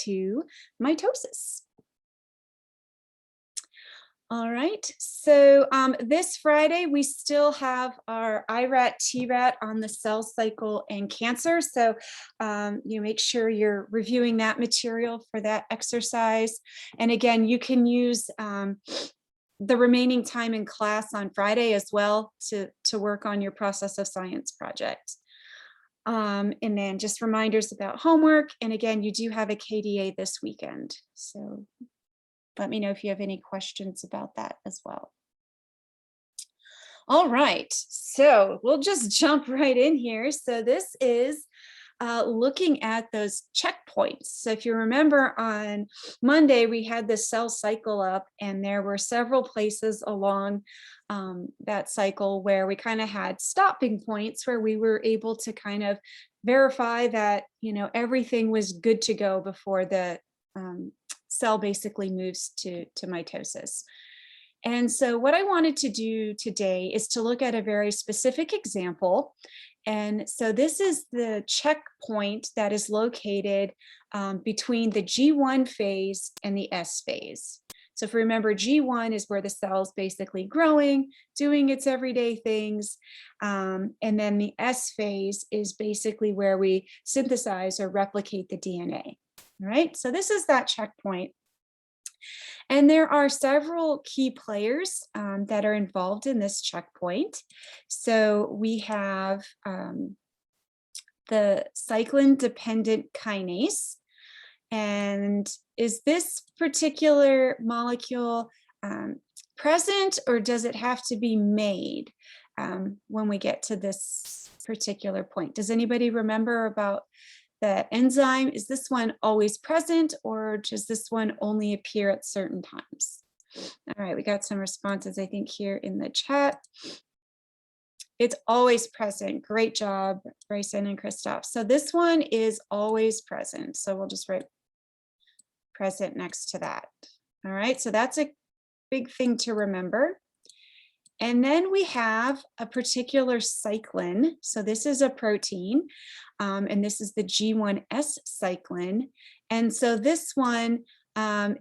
to mitosis. All right, so this Friday, we still have our IRAT, TRAT on the cell cycle and cancer. So you make sure you're reviewing that material for that exercise. And again, you can use the remaining time in class on Friday as well to work on your process of science project. And then just reminders about homework. And again, you do have a KDA this weekend. So let me know if you have any questions about that as well. All right, so we'll just jump right in here. So this is looking at those checkpoints. So if you remember on Monday, we had the cell cycle up and there were several places along that cycle where we kind of had stopping points where we were able to kind of verify that, everything was good to go before the cell basically moves to mitosis. And so what I wanted to do today is to look at a very specific example. And so this is the checkpoint that is located between the G1 phase and the S phase. So if you remember, G1 is where the cell's basically growing, doing its everyday things. And then the S phase is basically where we synthesize or replicate the DNA. All right, so this is that checkpoint. And there are several key players that are involved in this checkpoint. So we have the cyclin-dependent kinase. And is this particular molecule present, or does it have to be made when we get to this particular point? Does anybody remember about the enzyme? Is this one always present, or does this one only appear at certain times? All right, we got some responses, I think, here in the chat. It's always present. Great job, Bryson and Christoph. So this one is always present. So we'll just write present next to that. All right, so that's a big thing to remember. And then we have a particular cyclin. So this is a protein, and this is the G1S cyclin. And so this one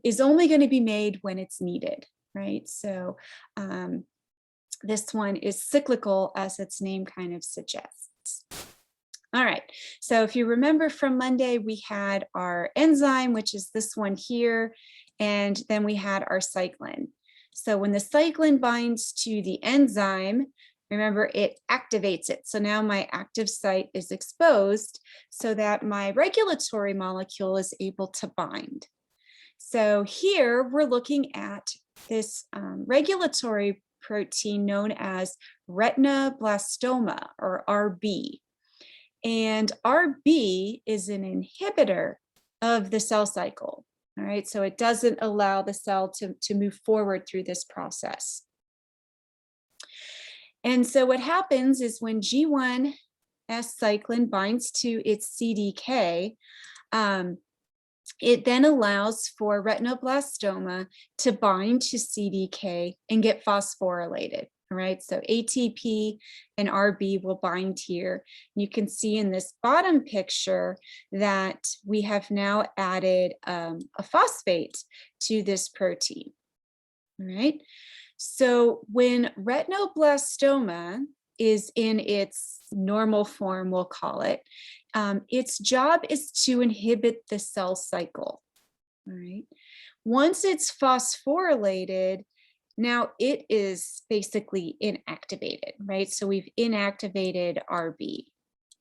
is only going to be made when it's needed, right? So this one is cyclical, as its name kind of suggests. All right, so if you remember from Monday, we had our enzyme, which is this one here, and then we had our cyclin. So when the cyclin binds to the enzyme, remember, it activates it. So now my active site is exposed so that my regulatory molecule is able to bind. So here we're looking at this regulatory protein known as retinoblastoma, or RB. And RB is an inhibitor of the cell cycle. All right, so it doesn't allow the cell to move forward through this process. And so what happens is when G1S cyclin binds to its CDK, it then allows for retinoblastoma to bind to CDK and get phosphorylated. All right, so ATP and RB will bind here. You can see in this bottom picture that we have now added a phosphate to this protein. All right, so when retinoblastoma is in its normal form, we'll call it, its job is to inhibit the cell cycle. All right, once it's phosphorylated, now it is basically inactivated, right? So we've inactivated RB.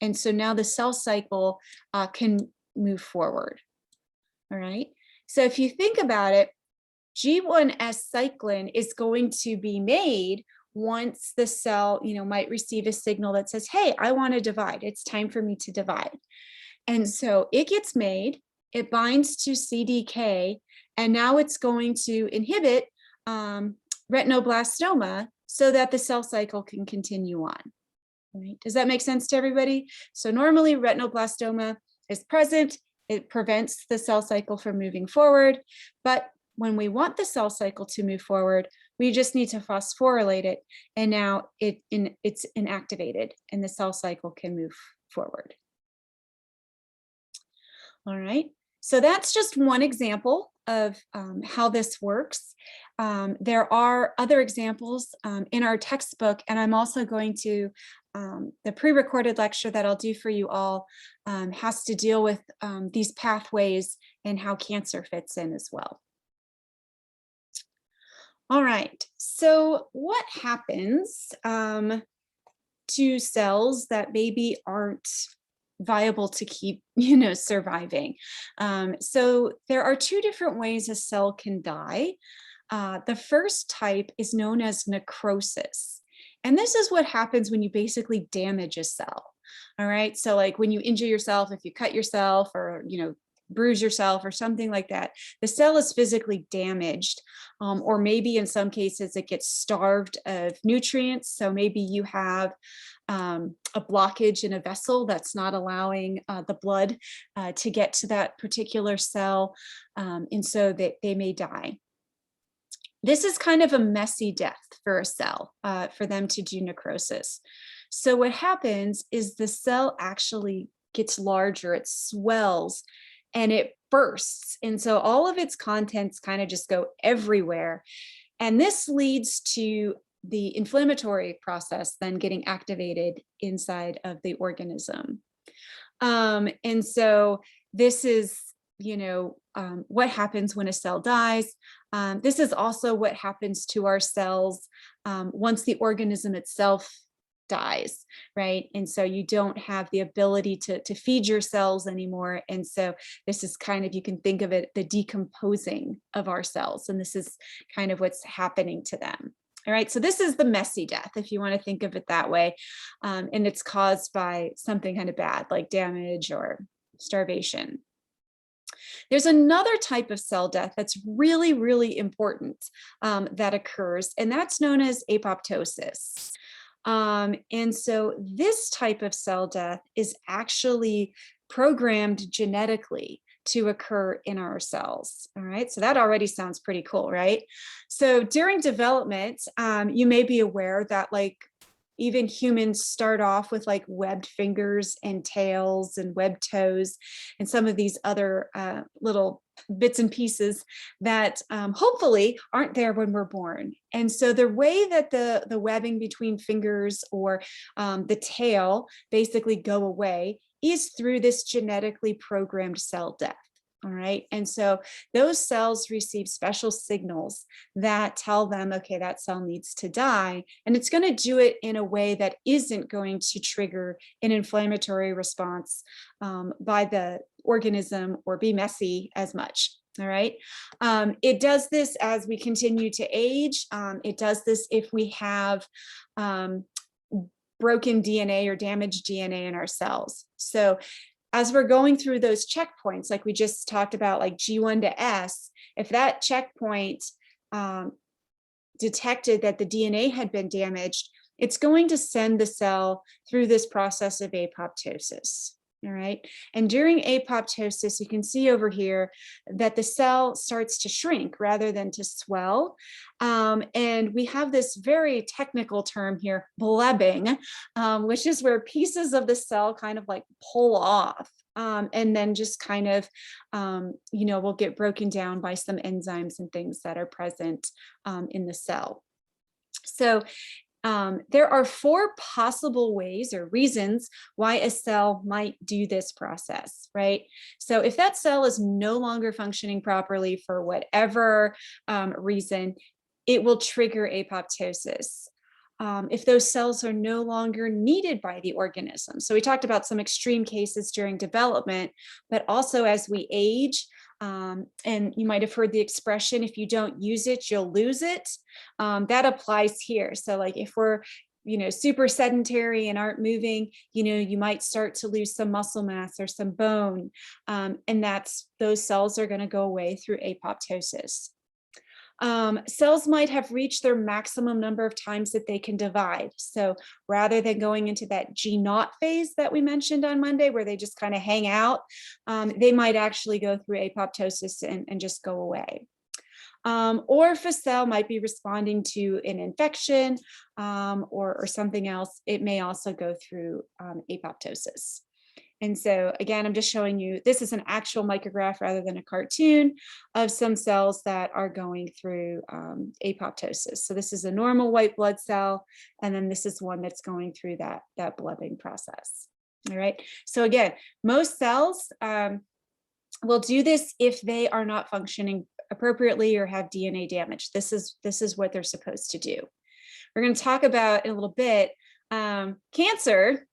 And so now the cell cycle can move forward, all right? So if you think about it, G1S cyclin is going to be made once the cell, might receive a signal that says, hey, I want to divide. It's time for me to divide. And so it gets made, it binds to CDK, and now it's going to inhibit retinoblastoma so that the cell cycle can continue on. Right? Does that make sense to everybody? So normally retinoblastoma is present. It prevents the cell cycle from moving forward. But when we want the cell cycle to move forward, we just need to phosphorylate it. And now it's inactivated and the cell cycle can move forward. All right. So that's just one example of how this works. There are other examples in our textbook, and I'm also going to, the pre-recorded lecture that I'll do for you all has to deal with these pathways and how cancer fits in as well. All right, so what happens to cells that maybe aren't viable to keep, surviving? So there are two different ways a cell can die. The first type is known as necrosis. And this is what happens when you basically damage a cell. All right, so like when you injure yourself, if you cut yourself or, bruise yourself or something like that, the cell is physically damaged, or maybe in some cases it gets starved of nutrients. So maybe you have a blockage in a vessel that's not allowing the blood to get to that particular cell, and so that they may die. This is kind of a messy death for a cell, for them to do necrosis. So what happens is the cell actually gets larger, it swells, and it bursts. And so all of its contents kind of just go everywhere. And this leads to the inflammatory process then getting activated inside of the organism. And so this is, what happens when a cell dies. This is also what happens to our cells once the organism itself dies, right? And so you don't have the ability to feed your cells anymore. And so this is kind of, you can think of it, the decomposing of our cells. And this is kind of what's happening to them. All right, so this is the messy death, if you want to think of it that way. And it's caused by something kind of bad, like damage or starvation. There's another type of cell death that's really, really important that occurs, and that's known as apoptosis. And so this type of cell death is actually programmed genetically to occur in our cells. All right, so that already sounds pretty cool, right? So during development, you may be aware that like even humans start off with like webbed fingers and tails and webbed toes and some of these other little bits and pieces that hopefully aren't there when we're born. And so the way that the webbing between fingers or the tail basically go away is through this genetically programmed cell death. All right. And so those cells receive special signals that tell them, okay, that cell needs to die. And it's going to do it in a way that isn't going to trigger an inflammatory response by the organism or be messy as much. All right. It does this as we continue to age. It does this if we have broken DNA or damaged DNA in our cells. So as we're going through those checkpoints, like we just talked about, like G1 to S, if that checkpoint detected that the DNA had been damaged, it's going to send the cell through this process of apoptosis. All right. And during apoptosis, you can see over here that the cell starts to shrink rather than to swell. And we have this very technical term here, blebbing, which is where pieces of the cell kind of like pull off. And then just kind of, will get broken down by some enzymes and things that are present in the cell. So there are 4 possible ways or reasons why a cell might do this process, right? So if that cell is no longer functioning properly for whatever reason, it will trigger apoptosis. If those cells are no longer needed by the organism. So we talked about some extreme cases during development, but also as we age, and you might have heard the expression, if you don't use it, you'll lose it. That applies here. So like if we're, super sedentary and aren't moving, you might start to lose some muscle mass or some bone. And those cells are going to go away through apoptosis. Cells might have reached their maximum number of times that they can divide. So rather than going into that G0 phase that we mentioned on Monday, where they just kind of hang out, they might actually go through apoptosis and just go away. Or if a cell might be responding to an infection or something else, it may also go through apoptosis. And so again, I'm just showing you, this is an actual micrograph rather than a cartoon of some cells that are going through apoptosis. So this is a normal white blood cell, and then this is one that's going through that blooding process. All right. So again, most cells will do this if they are not functioning appropriately or have DNA damage. This is what they're supposed to do. We're going to talk about in a little bit. Cancer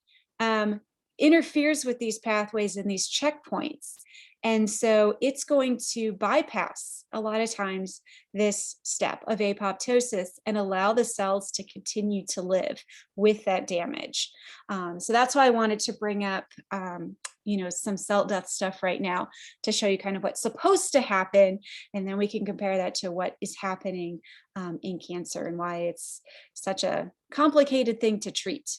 interferes with these pathways and these checkpoints. And so it's going to bypass a lot of times this step of apoptosis and allow the cells to continue to live with that damage. So that's why I wanted to bring up some cell death stuff right now to show you kind of what's supposed to happen. And then we can compare that to what is happening in cancer and why it's such a complicated thing to treat.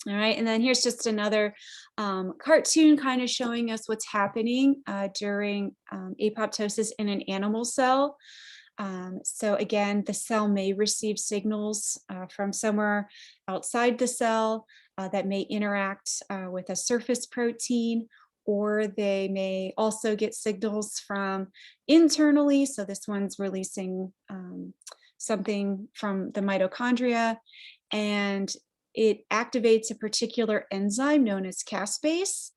All right, and then here's just another cartoon kind of showing us what's happening during apoptosis in an animal cell. So again, the cell may receive signals from somewhere outside the cell that may interact with a surface protein, or they may also get signals from internally. So this one's releasing something from the mitochondria, and it activates a particular enzyme known as caspase.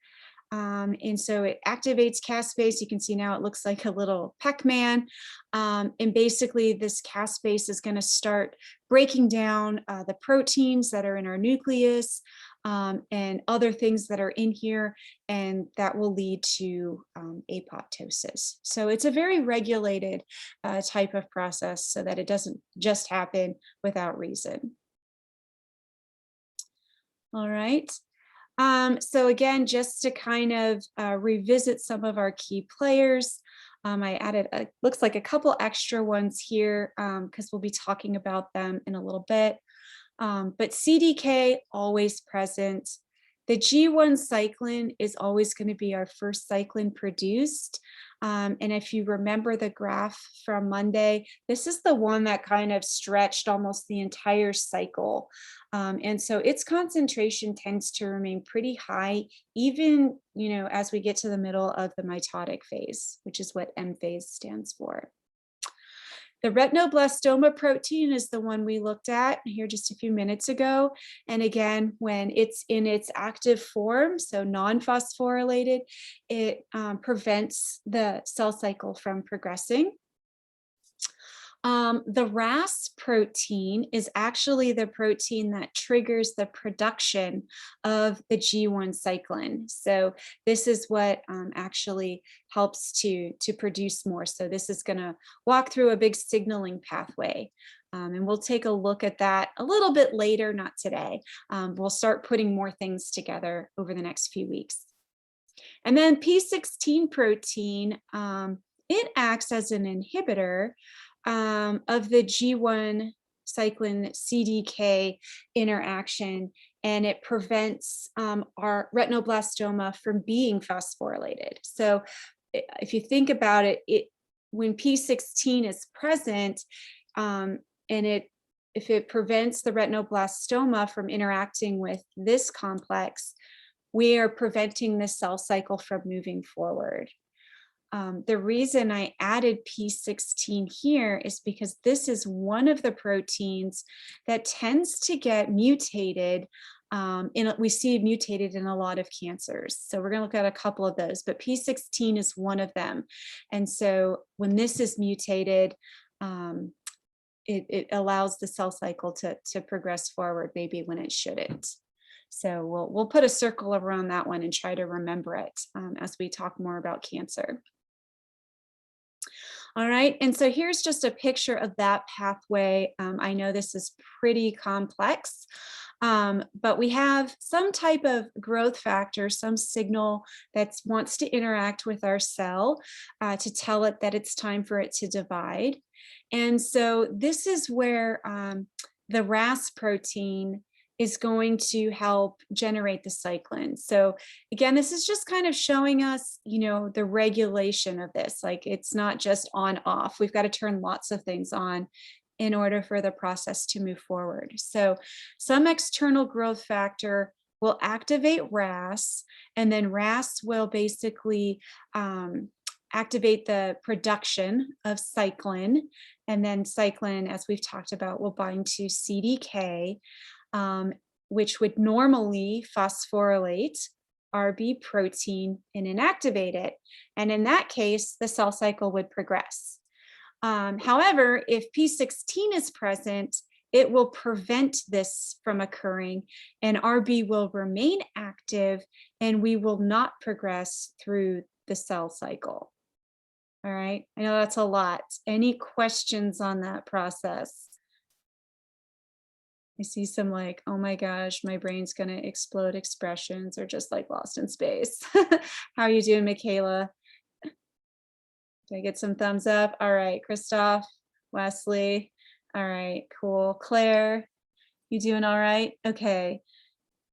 And so it activates caspase. You can see now it looks like a little Pac-Man. And basically this caspase is going to start breaking down the proteins that are in our nucleus and other things that are in here, and that will lead to apoptosis. So it's a very regulated type of process so that it doesn't just happen without reason. All right. So again, just to kind of revisit some of our key players, I added, looks like a couple extra ones here because we'll be talking about them in a little bit. But CDK, always present. The G1 cyclin is always going to be our first cyclin produced. And if you remember the graph from Monday, this is the one that kind of stretched almost the entire cycle. And so its concentration tends to remain pretty high, even, as we get to the middle of the mitotic phase, which is what M phase stands for. The retinoblastoma protein is the one we looked at here just a few minutes ago. And again, when it's in its active form, so non-phosphorylated, it prevents the cell cycle from progressing. The RAS protein is actually the protein that triggers the production of the G1 cyclin. So this is what actually helps to produce more. So this is going to walk through a big signaling pathway. And we'll take a look at that a little bit later, not today. We'll start putting more things together over the next few weeks. And then P16 protein, it acts as an inhibitor of the G1 cyclin CDK interaction, and it prevents our retinoblastoma from being phosphorylated. So if you think about it, when P16 is present, if it prevents the retinoblastoma from interacting with this complex, we are preventing the cell cycle from moving forward. The reason I added P16 here is because this is one of the proteins that tends to get mutated. We see mutated in a lot of cancers. So we're going to look at a couple of those, but P16 is one of them. And so when this is mutated, it allows the cell cycle to progress forward, maybe when it shouldn't. So we'll put a circle around that one and try to remember it as we talk more about cancer. All right, and so here's just a picture of that pathway. I know this is pretty complex, but we have some type of growth factor, some signal that wants to interact with our cell to tell it that it's time for it to divide. And so this is where the RAS protein is going to help generate the cyclin. So again, this is just kind of showing us, the regulation of this. Like, it's not just on off. We've got to turn lots of things on in order for the process to move forward. So some external growth factor will activate RAS, and then RAS will basically activate the production of cyclin, and then cyclin, as we've talked about, will bind to CDK, which would normally phosphorylate RB protein and inactivate it. And in that case, the cell cycle would progress. However, if P16 is present, it will prevent this from occurring, and RB will remain active, and we will not progress through the cell cycle. All right, I know that's a lot. Any questions on that process? I see some like, oh my gosh, my brain's gonna explode expressions, or just like lost in space. How are you doing, Michaela? Did I get some thumbs up? All right, Christoph, Wesley. All right, cool. Claire, you doing all right? Okay.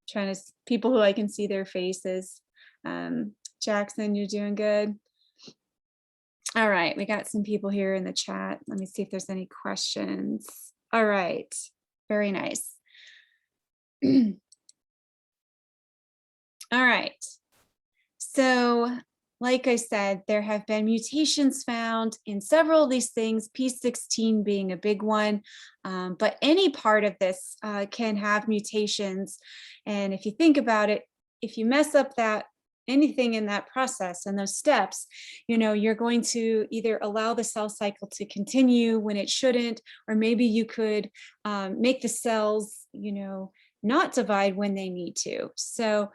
Trying to, people who I can see their faces. Jackson, you're doing good. All right, we got some people here in the chat. Let me see if there's any questions. All right, very nice. All right, so like I said, there have been mutations found in several of these things, P16 being a big one, but any part of this can have mutations. And if you think about it, if you mess up anything in that process and those steps, you're going to either allow the cell cycle to continue when it shouldn't, or maybe you could make the cells, not divide when they need to. So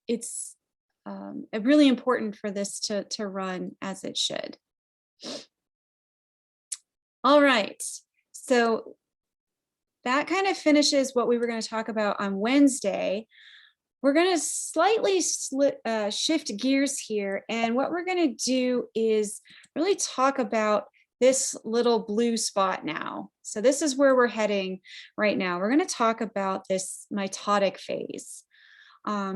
it's really important for this to run as it should. All right, so that kind of finishes what we were going to talk about on Wednesday. We're going to slightly shift gears here, and what we're going to do is really talk about this little blue spot now. So this is where we're heading right now. We're going to talk about this mitotic phase.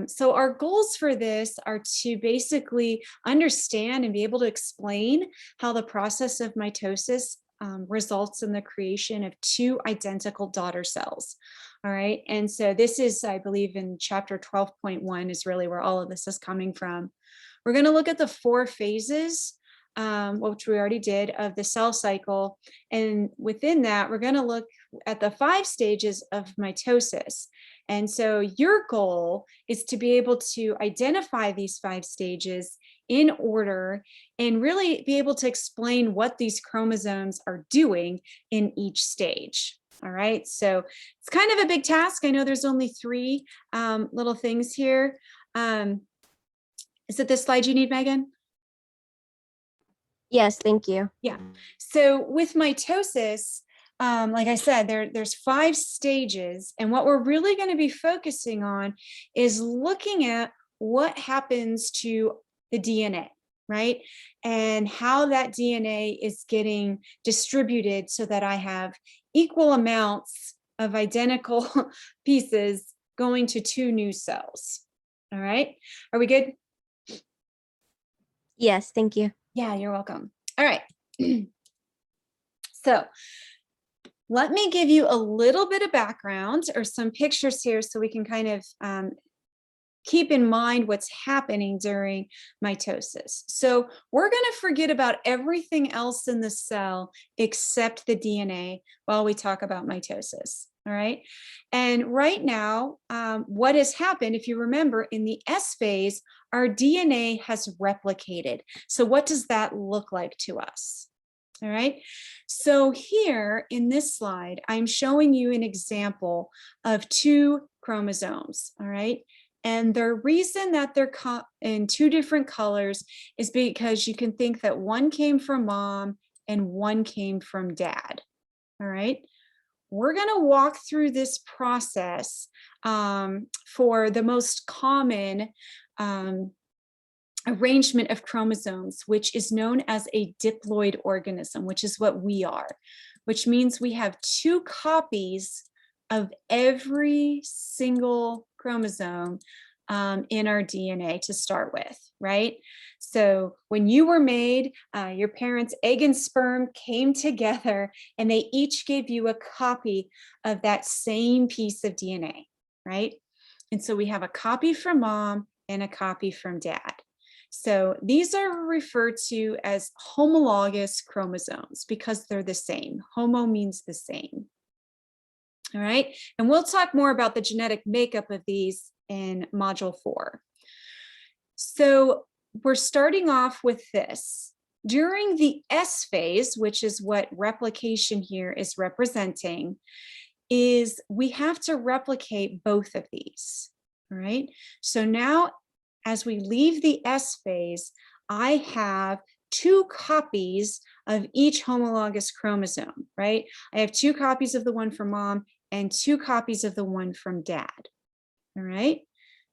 So our goals for this are to basically understand and be able to explain how the process of mitosis results in the creation of two identical daughter cells. All right, and so this is, I believe, in chapter 12.1 is really where all of this is coming from. We're going to look at the 4 phases, which we already did, of the cell cycle, and within that, we're going to look at the 5 stages of mitosis. And so your goal is to be able to identify these 5 stages in order and really be able to explain what these chromosomes are doing in each stage. All right, so it's kind of a big task. I know there's only 3 little things here. Is it this slide you need, Megan? Yes, thank you. Yeah, so with mitosis, like I said, there's 5 stages, and what we're really going to be focusing on is looking at what happens to the DNA, right? And how that DNA is getting distributed so that I have equal amounts of identical pieces going to 2 new cells. All right, are we good? Yes, thank you. Yeah, you're welcome. All right. So let me give you a little bit of background or some pictures here so we can kind of keep in mind what's happening during mitosis. So we're going to forget about everything else in the cell except the DNA while we talk about mitosis. All right. And right now, what has happened, if you remember, in the S phase, our DNA has replicated. So what does that look like to us? All right. So here in this slide, I'm showing you an example of 2 chromosomes. All right. And the reason that they're in 2 different colors is because you can think that one came from mom and one came from dad. All right. We're going to walk through this process for the most common arrangement of chromosomes, which is known as a diploid organism, which is what we are, which means we have 2 copies of every single chromosome in our DNA to start with, right? So when you were made, your parents' egg and sperm came together and they each gave you a copy of that same piece of DNA, right? And so we have a copy from mom and a copy from dad. So these are referred to as homologous chromosomes because they're the same. Homo means the same. All right, and we'll talk more about the genetic makeup of these in module 4. So we're starting off with this. During the S phase, which is what replication here is representing, is we have to replicate both of these. All right, so now as we leave the S phase, I have 2 copies of each homologous chromosome, right? I have 2 copies of the one from mom and 2 copies of the one from dad. All right.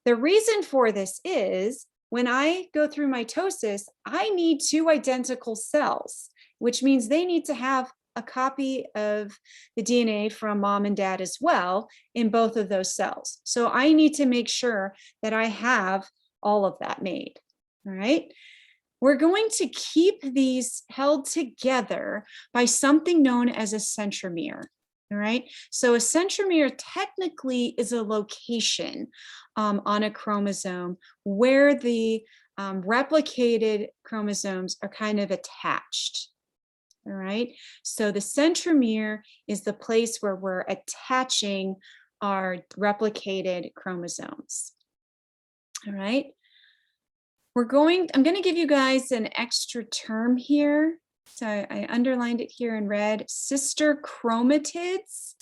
The reason for this is when I go through mitosis, I need 2 identical cells, which means they need to have a copy of the DNA from mom and dad as well in both of those cells. So I need to make sure that I have all of that made. All right. We're going to keep these held together by something known as a centromere. All right, so a centromere technically is a location on a chromosome where the replicated chromosomes are kind of attached. All right, so the centromere is the place where we're attaching our replicated chromosomes. All right, I'm going to give you guys an extra term here. So I underlined it here in red, sister chromatids.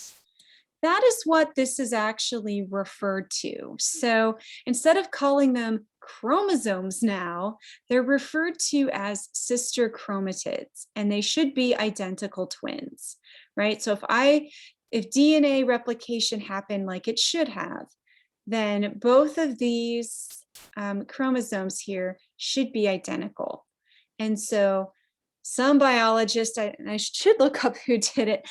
That is what this is actually referred to. So instead of calling them chromosomes now, they're referred to as sister chromatids, and they should be identical twins, right? So if DNA replication happened like it should have, then both of these chromosomes here should be identical. And so some biologists, I should look up who did it,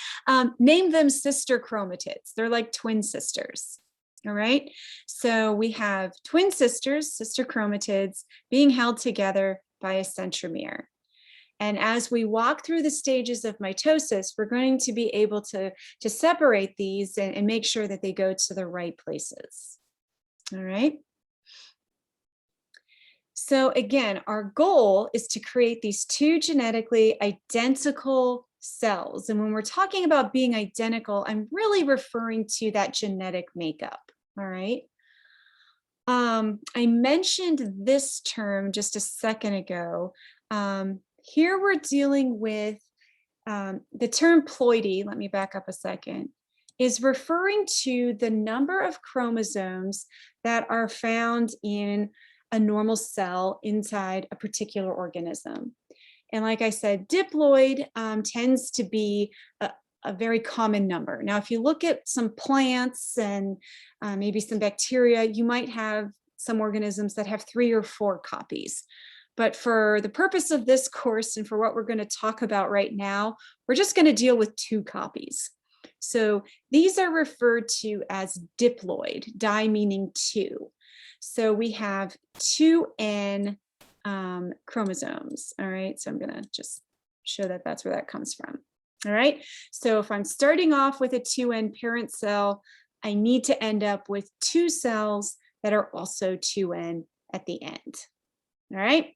name them sister chromatids. They're like twin sisters. All right. So we have twin sisters, sister chromatids, being held together by a centromere. And as we walk through the stages of mitosis, we're going to be able to separate these and make sure that they go to the right places. All right. So again, our goal is to create these 2 genetically identical cells. And when we're talking about being identical, I'm really referring to that genetic makeup. All right. I mentioned this term just a second ago. Here we're dealing with the term ploidy. Let me back up a second. Is referring to the number of chromosomes that are found in a normal cell inside a particular organism. And like I said, diploid tends to be a very common number. Now, if you look at some plants and maybe some bacteria, you might have some organisms that have 3 or 4 copies. But for the purpose of this course and for what we're going to talk about right now, we're just going to deal with 2 copies. So these are referred to as diploid, di meaning 2. So we have 2N chromosomes. All right, so I'm going to just show that that's where that comes from. All right, so if I'm starting off with a 2N parent cell, I need to end up with 2 cells that are also 2N at the end. All right,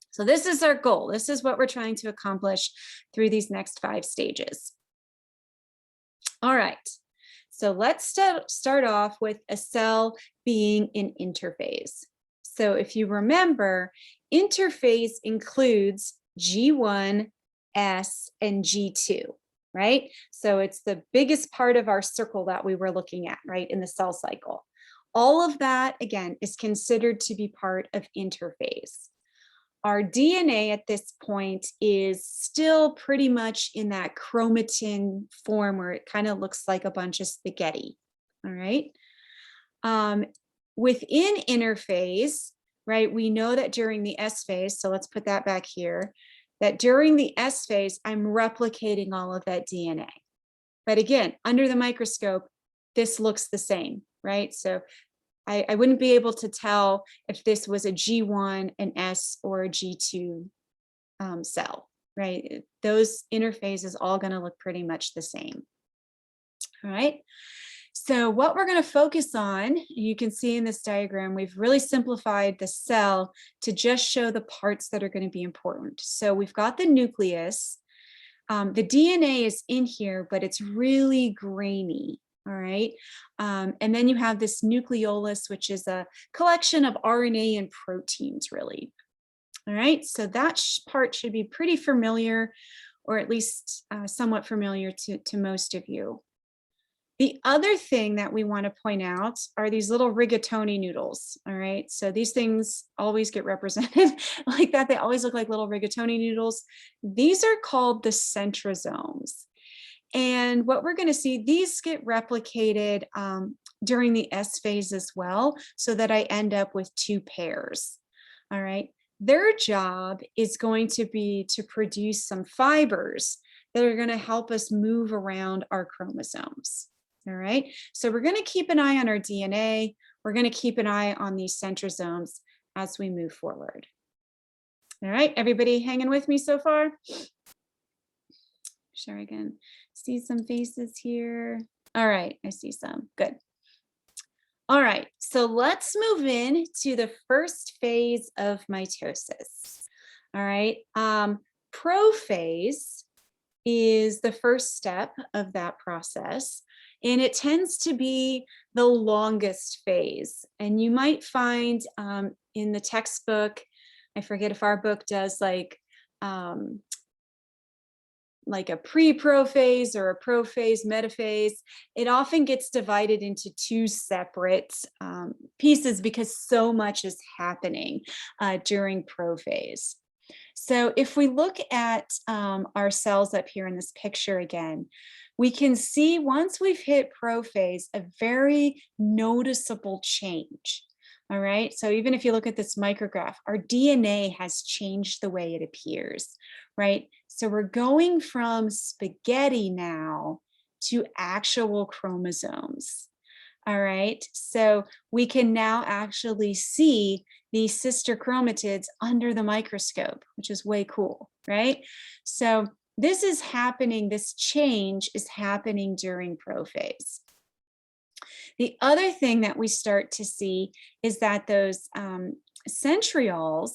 so this is our goal. This is what we're trying to accomplish through these next 5 stages. All right. So let's start off with a cell being in interphase. So if you remember, interphase includes G1, S, and G2, right? So it's the biggest part of our circle that we were looking at, right, in the cell cycle. All of that, again, is considered to be part of interphase. Our DNA at this point is still pretty much in that chromatin form where it kind of looks like a bunch of spaghetti, all right? Within interphase, right, we know that during the S phase, so let's put that back here, that during the S phase, I'm replicating all of that DNA. But again, under the microscope, this looks the same, right? So I wouldn't be able to tell if this was a G1, an S, or a G2 cell, right? Those interphases all going to look pretty much the same. All right. So what we're going to focus on, you can see in this diagram, we've really simplified the cell to just show the parts that are going to be important. So we've got the nucleus. The DNA is in here, but it's really grainy. All right. And then you have this nucleolus, which is a collection of RNA and proteins, really. All right. So that part should be pretty familiar, or at least somewhat familiar to most of you. The other thing that we want to point out are these little rigatoni noodles. All right. So these things always get represented like that. They always look like little rigatoni noodles. These are called the centrosomes. And what we're going to see, these get replicated during the S phase as well, so that I end up with two pairs. All right. Their job is going to be to produce some fibers that are going to help us move around our chromosomes. All right. So we're going to keep an eye on our DNA. We're going to keep an eye on these centrosomes as we move forward. All right. Everybody hanging with me so far? Sure, I can see some faces here. All right, I see some. Good. All right, so let's move in to the first phase of mitosis. All right, prophase is the first step of that process, and it tends to be the longest phase. And you might find in the textbook, I forget if our book does like a pre-prophase or a prophase, metaphase. It often gets divided into two separate pieces because so much is happening during prophase. So if we look at our cells up here in this picture again, we can see once we've hit prophase, a very noticeable change. All right, so even if you look at this micrograph, our DNA has changed the way it appears, right? So we're going from spaghetti now to actual chromosomes. All right, so we can now actually see these sister chromatids under the microscope, which is way cool, right? So this is happening, this change is happening during prophase. The other thing that we start to see is that those centrioles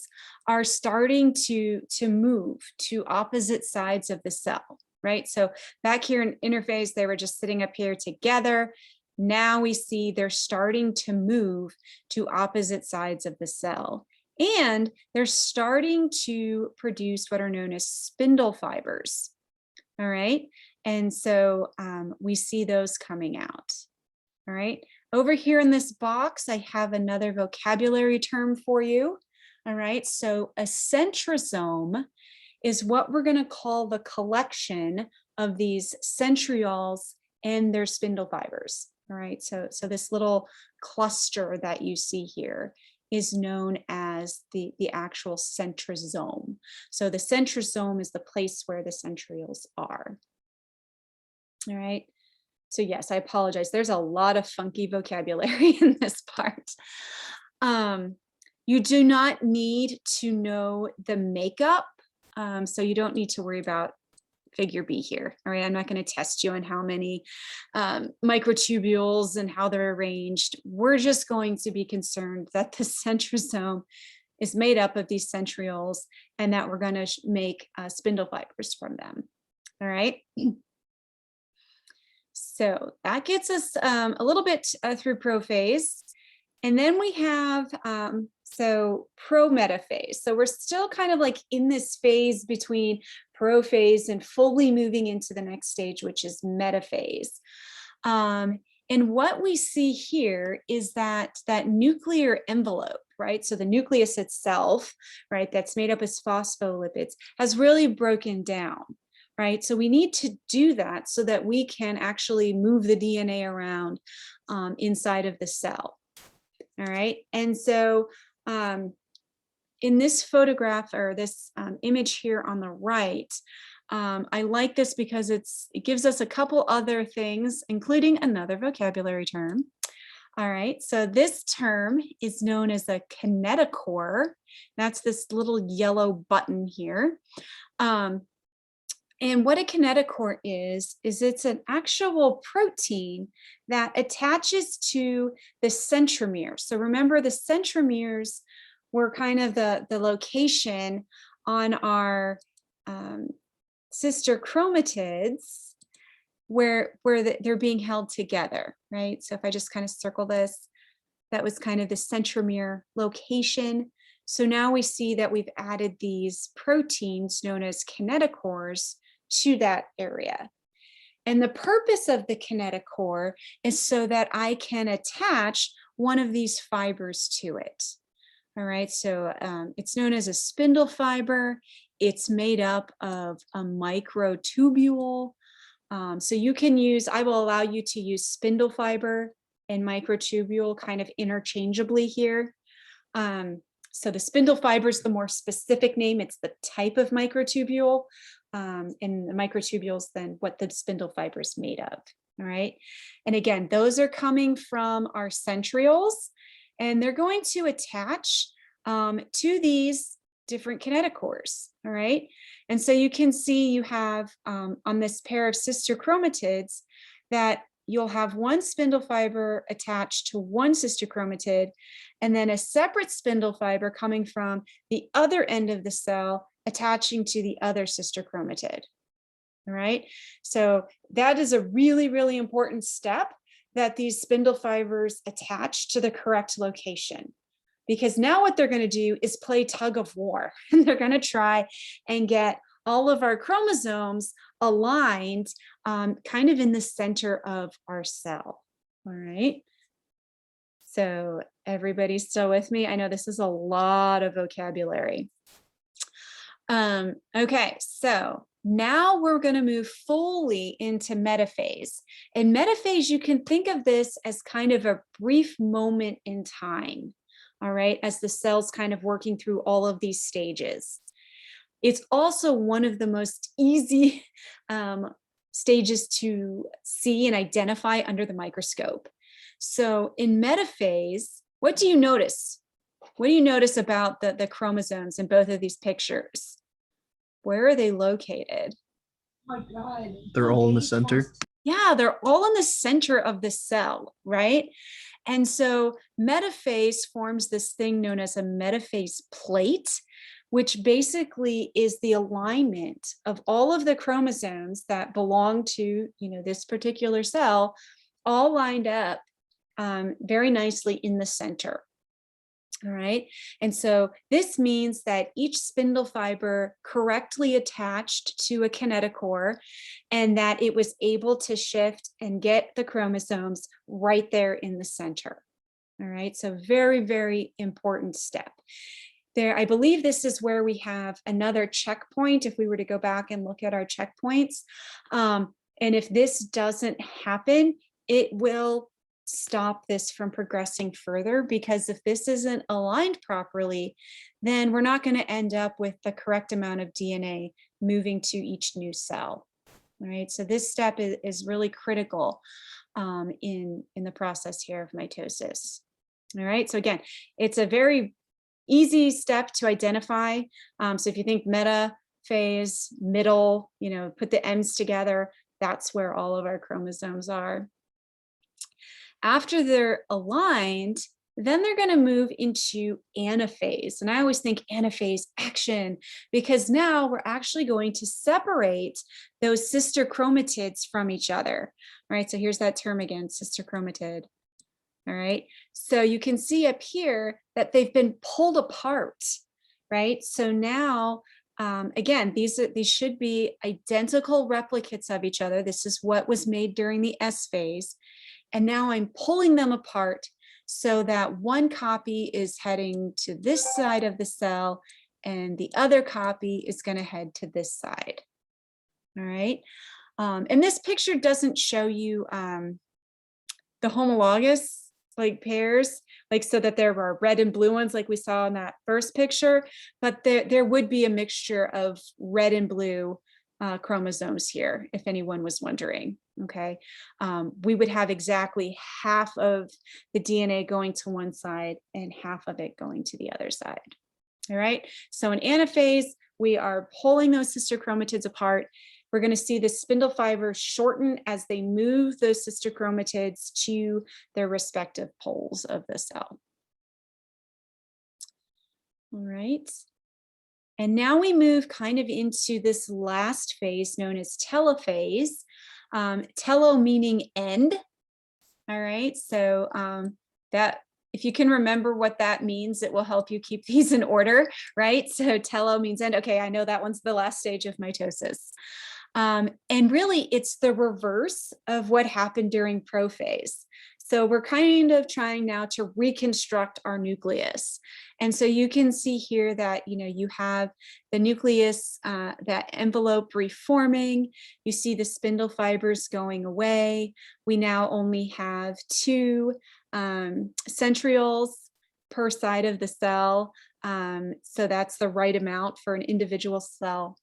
are starting to move to opposite sides of the cell, right? So back here in interphase, they were just sitting up here together. Now we see they're starting to move to opposite sides of the cell. And they're starting to produce what are known as spindle fibers. All right. And so we see those coming out. All right. Over here in this box, I have another vocabulary term for you. All right. So a centrosome is what we're going to call the collection of these centrioles and their spindle fibers. All right. So this little cluster that you see here is known as the actual centrosome. So the centrosome is the place where the centrioles are. All right. So yes, I apologize. There's a lot of funky vocabulary in this part. You do not need to know the makeup. So you don't need to worry about figure B here. All right, I'm not going to test you on how many microtubules and how they're arranged. We're just going to be concerned that the centrosome is made up of these centrioles and that we're going to make spindle fibers from them. All right. So that gets us a little bit through prophase. And then we have, so prometaphase. So we're still kind of like in this phase between prophase and fully moving into the next stage, which is metaphase. And what we see here is that nuclear envelope, right? So the nucleus itself, right, that's made up of phospholipids, has really broken down. Right, so we need to do that so that we can actually move the DNA around inside of the cell. All right, and so in this photograph or this image here on the right, I like this because it gives us a couple other things, including another vocabulary term. All right, so this term is known as a kinetochore. That's this little yellow button here. And what a kinetochore is it's an actual protein that attaches to the centromere. So remember, the centromeres were kind of the location on our sister chromatids where they're being held together, right? So if I just kind of circle this, that was kind of the centromere location. So now we see that we've added these proteins known as kinetochores to that area. And the purpose of the kinetochore is so that I can attach one of these fibers to it. All right, so it's known as a spindle fiber. It's made up of a microtubule. So you can use, I will allow you to use spindle fiber and microtubule kind of interchangeably here. So the spindle fiber is the more specific name. It's the type of microtubule. And the microtubules then what the spindle fiber is made of. All right. And again, those are coming from our centrioles, and they're going to attach to these different kinetochores. All right. And so you can see you have on this pair of sister chromatids that you'll have one spindle fiber attached to one sister chromatid, and then a separate spindle fiber coming from the other end of the cell attaching to the other sister chromatid. All right, so that is a really, really important step, that these spindle fibers attach to the correct location, because now what they're going to do is play tug of war, and they're going to try and get all of our chromosomes aligned kind of in the center of our cell. All right, so everybody's still with me? I know this is a lot of vocabulary. Okay, so now we're going to move fully into metaphase. In metaphase, you can think of this as kind of a brief moment in time, all right, as the cell's kind of working through all of these stages. It's also one of the most easy stages to see and identify under the microscope. So in metaphase, what do you notice? What do you notice about the chromosomes in both of these pictures? Where are they located? Oh my God. They're all in the center. Yeah, they're all in the center of the cell, right? And so metaphase forms this thing known as a metaphase plate, which basically is the alignment of all of the chromosomes that belong to, this particular cell, all lined up very nicely in the center. All right. And so this means that each spindle fiber correctly attached to a kinetochore, and that it was able to shift and get the chromosomes right there in the center. All right. So very, very important step. There, I believe this is where we have another checkpoint if we were to go back and look at our checkpoints. And if this doesn't happen, it will stop this from progressing further, because if this isn't aligned properly, then we're not going to end up with the correct amount of DNA moving to each new cell. All right, so this step is really critical in the process here of mitosis. All right, so again, it's a very easy step to identify. So if you think metaphase, middle, put the ends together, that's where all of our chromosomes are. After they're aligned, then they're going to move into anaphase. And I always think anaphase action, because now we're actually going to separate those sister chromatids from each other. All right, so here's that term again, sister chromatid. All right, so you can see up here that they've been pulled apart, right? So now, again, these should be identical replicates of each other. This is what was made during the S phase. And now I'm pulling them apart so that one copy is heading to this side of the cell and the other copy is going to head to this side. All right. And this picture doesn't show you the homologous pairs, so that there were red and blue ones like we saw in that first picture, but there would be a mixture of red and blue chromosomes here, if anyone was wondering. Okay, we would have exactly half of the DNA going to one side and half of it going to the other side. All right, so in anaphase, we are pulling those sister chromatids apart, we're going to see the spindle fibers shorten as they move those sister chromatids to their respective poles of the cell. All right. And now we move kind of into this last phase known as telophase. Telo meaning end. All right, so that if you can remember what that means, it will help you keep these in order, right? So telo means end. Okay, I know that one's the last stage of mitosis. And really, it's the reverse of what happened during prophase. So we're kind of trying now to reconstruct our nucleus. And so you can see here that, you have the nucleus, that envelope reforming. You see the spindle fibers going away. We now only have 2 centrioles per side of the cell. So that's the right amount for an individual cell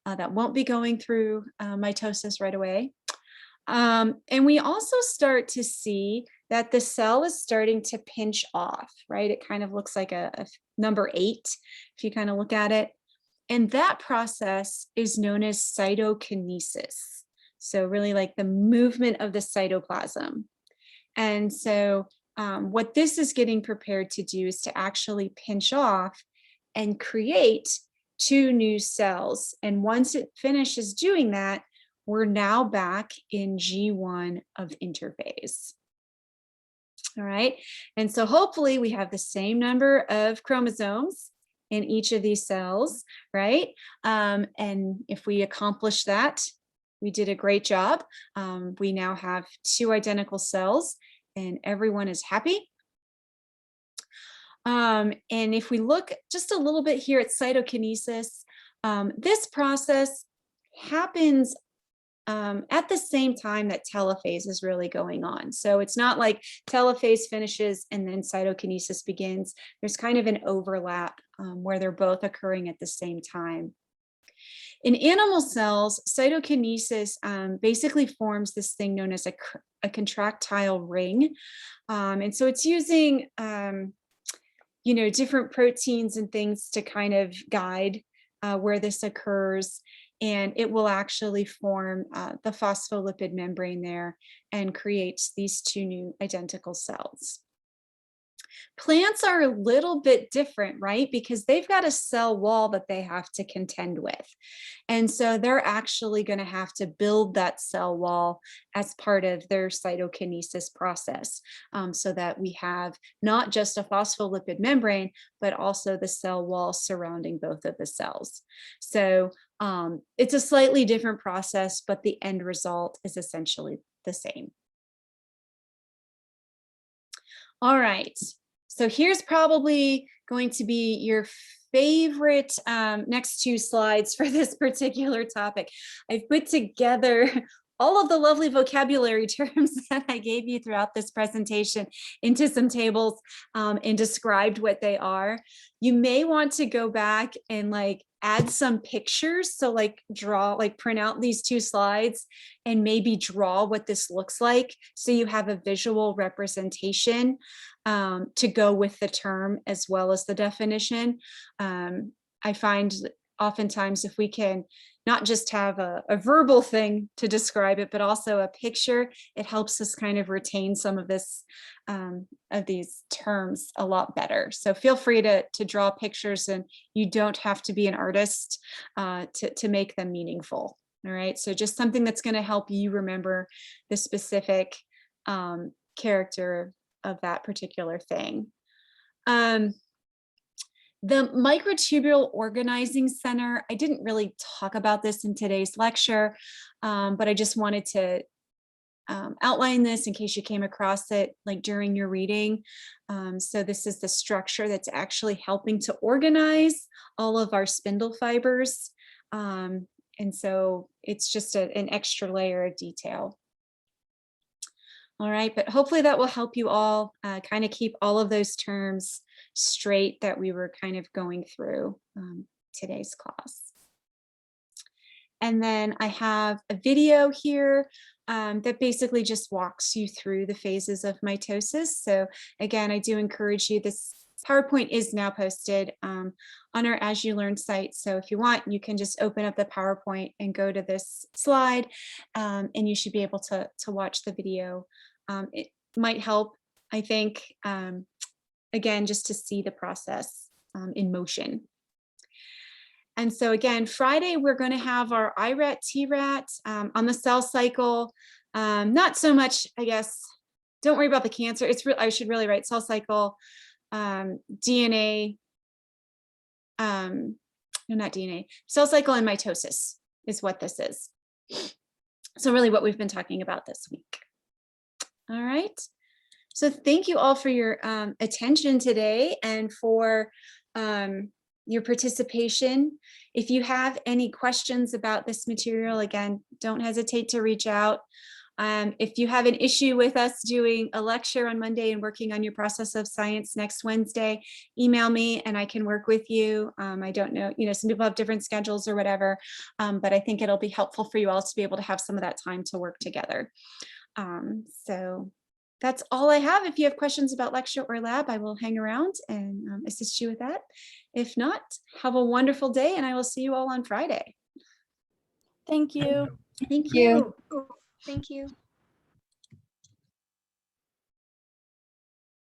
that won't be going through mitosis right away. And we also start to see that the cell is starting to pinch off, right? It kind of looks like a number 8, if you kind of look at it. And that process is known as cytokinesis. So really like the movement of the cytoplasm. And so what this is getting prepared to do is to actually pinch off and create 2 new cells. And once it finishes doing that, we're now back in G1 of interphase. All right, and so hopefully we have the same number of chromosomes in each of these cells, right? And if we accomplish that, we did a great job. We now have 2 identical cells and everyone is happy. And if we look just a little bit here at cytokinesis, this process happens at the same time that telophase is really going on. So it's not like telophase finishes and then cytokinesis begins. There's kind of an overlap where they're both occurring at the same time. In animal cells, cytokinesis basically forms this thing known as a contractile ring. And so it's using different proteins and things to kind of guide where this occurs. And it will actually form the phospholipid membrane there and creates these 2 new identical cells. Plants are a little bit different, right? Because they've got a cell wall that they have to contend with. And so they're actually going to have to build that cell wall as part of their cytokinesis process, so that we have not just a phospholipid membrane, but also the cell wall surrounding both of the cells. So it's a slightly different process, but the end result is essentially the same. All right, so here's probably going to be your favorite next 2 slides for this particular topic. I've put together all of the lovely vocabulary terms that I gave you throughout this presentation into some tables and described what they are. You may want to go back and add some pictures. So print out these 2 slides and maybe draw what this looks like, so you have a visual representation to go with the term as well as the definition. I find oftentimes if we can not just have a verbal thing to describe it, but also a picture, it helps us kind of retain some of this, of these terms a lot better. So feel free to draw pictures, and you don't have to be an artist to make them meaningful. All right, so just something that's going to help you remember the specific character of that particular thing. The microtubule organizing center, I didn't really talk about this in today's lecture, but I just wanted to outline this in case you came across it during your reading. So this is the structure that's actually helping to organize all of our spindle fibers. And so it's just an extra layer of detail. All right, but hopefully that will help you all kind of keep all of those terms straight that we were kind of going through today's class. And then I have a video here that basically just walks you through the phases of mitosis. So again, I do encourage you, this PowerPoint is now posted on our As You Learn site. So if you want, you can just open up the PowerPoint and go to this slide, and you should be able to watch the video. It might help, I think, again, just to see the process in motion. And so again, Friday, we're going to have our IRAT, TRAT on the cell cycle. Not so much, I guess, don't worry about the cancer. I should really write cell cycle, DNA, no, not DNA, cell cycle and mitosis is what this is. So really what we've been talking about this week. All right. So thank you all for your attention today and for your participation. If you have any questions about this material, again, don't hesitate to reach out. If you have an issue with us doing a lecture on Monday and working on your process of science next Wednesday, email me and I can work with you. I don't know, some people have different schedules or whatever, but I think it'll be helpful for you all to be able to have some of that time to work together. So that's all I have. If you have questions about lecture or lab, I will hang around and assist you with that. If not, have a wonderful day and I will see you all on Friday. Thank you. Thank you. Thank you.